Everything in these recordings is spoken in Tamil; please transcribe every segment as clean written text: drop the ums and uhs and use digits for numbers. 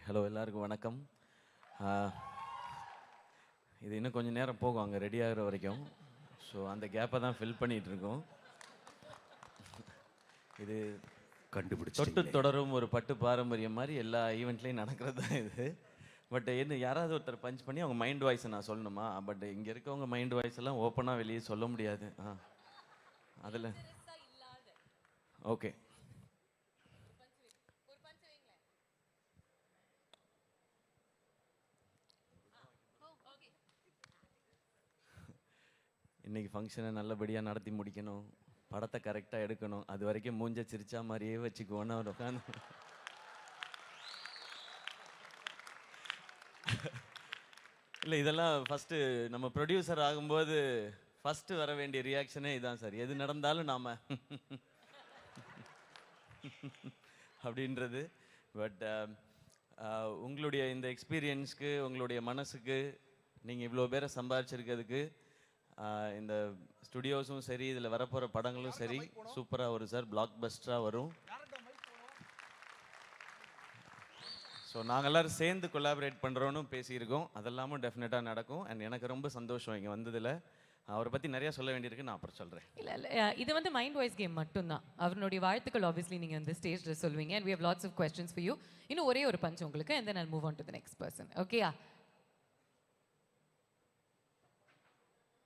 ஹலோ எல்லாருக்கும் வணக்கம். இது இன்னும் கொஞ்சம் நேரம் போகும் அங்கே ரெடி ஆகிற வரைக்கும். ஸோ அந்த கேப்பை தான் ஃபில் பண்ணிகிட்ருக்கோம். இது தொட்டு தொடரும் ஒரு பட்டு பாரம்பரியம் மாதிரி எல்லா ஈவெண்ட்லேயும் நடக்கிறது தான் இது. பட் என்ன யாராவது ஒருத்தர் பஞ்ச் பண்ணி அவங்க மைண்ட் வாய்ஸை நான் சொல்லணுமா? பட் இங்கே இருக்கவங்க மைண்ட் வாய்ஸ் எல்லாம் ஓப்பனாக வெளியே சொல்ல முடியாது. அதில் ஓகே. இன்றைக்கி ஃபங்க்ஷனை நல்லபடியாக நடத்தி முடிக்கணும், படத்தை கரெக்டாக எடுக்கணும், அது வரைக்கும் மூஞ்ச சிரிச்சா மாதிரியே வச்சுக்குவோன்னு அவர் உட்காந்து இல்லை இதெல்லாம் ஃபஸ்ட்டு நம்ம ப்ரொடியூசர் ஆகும்போது ஃபஸ்ட்டு வர வேண்டிய ரியாக்ஷனே இதுதான் சார். எது நடந்தாலும் நாம் அப்படின்றது. பட் உங்களுடைய இந்த எக்ஸ்பீரியன்ஸ்க்கு, உங்களுடைய மனசுக்கு, நீங்கள் இவ்வளோ பேரை சம்பாதிச்சிருக்கிறதுக்கு இந்த ஸ்டுடியோஸும் சரி, இதில் வரப்போகிற படங்களும் சரி சூப்பராக வரும் சார், பிளாக் பஸ்டராக வரும். ஸோ நாங்கள் எல்லோரும் சேர்ந்து கொலாபரேட் பண்ணுறோன்னு பேசியிருக்கோம். அதெல்லாமும் டெஃபினட்டாக நடக்கும். அண்ட் எனக்கு ரொம்ப சந்தோஷம் இங்கே வந்ததில். அவரை பற்றி நிறையா சொல்ல வேண்டியிருக்கு, நான் அப்புறம் சொல்கிறேன். இல்லை இது வந்து மைண்ட் வாய்ஸ் கேம் மட்டும்தான். அவருடைய வாழ்த்துக்கள் ஆப்வியஸ்லி நீங்கள் வந்து ஸ்டேஜில் சொல்வீங்க. And we have lots of questions for you. இன்னும் ஒரே ஒரு பஞ்ச் உங்களுக்கு, and then I move on to the next person. ஓகேயா?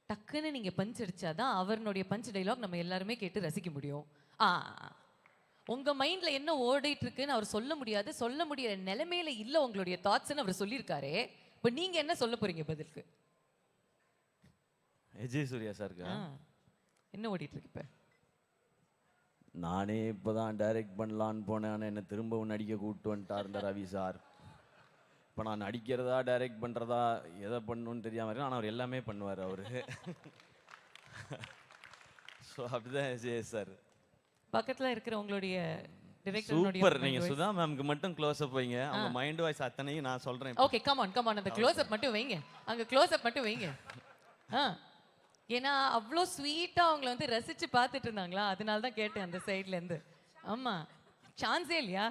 டக்குன்னு நீங்கள் பஞ்ச் அடிச்சாதான் அவருடைய பஞ்ச் டைலாக் நம்ம எல்லாருமே கேட்டு ரசிக்க முடியும். உங்கள் மைண்டில் என்ன ஓடிட்டு இருக்குன்னு அவர் சொல்ல முடியாது, சொல்ல முடியாத நிலைமையில இல்லை உங்களுடைய தாட்ஸ்ன்னு அவர் சொல்லியிருக்காரு. இப்போ நீங்கள் என்ன சொல்ல போறீங்க பதிலுக்கு? விஜய் சூர்யா சாருக்கு என்ன ஓடிட்டு இருக்கு? இப்போ நானே இப்போ தான் டைரக்ட் பண்ணலான்னு போனேன், ஆனால் என்னை திரும்பவும் நடிக்க கூப்பிட்டு வந்துட்டார் இந்த ரவி சார். இப்போ நான் நடிக்கிறதா டைரக்ட் பண்ணுறதா எதை பண்ணணுன்னு தெரியாமல், ஆனால் அவர் எல்லாமே பண்ணுவார் அவர். ஸோ அப்படிதான் விஜய் சார். பக்கத்தில் இருக்கிற உங்களுடைய சூப்பர். நீங்கள் சுதா மேம்க்கு மட்டும் க்ளோஸ் அப் வைங்க, அவங்க மைண்ட் வாய்ஸ் அத்தனையும் நான் சொல்கிறேன். ஓகே, கம் ஆன் அந்த க்ளோஸ் அப் மட்டும் வைங்க, அங்கே க்ளோஸ் அப் மட்டும் வைங்க. ஏன்னா அவ்வளோ ஸ்வீட்டாக அவங்கள வந்து ரசித்து பார்த்துட்டு இருந்தாங்களா, அதனால தான் கேட்டேன் அந்த சைட்லேருந்து. ஆமாம், சான்ஸே இல்லையா?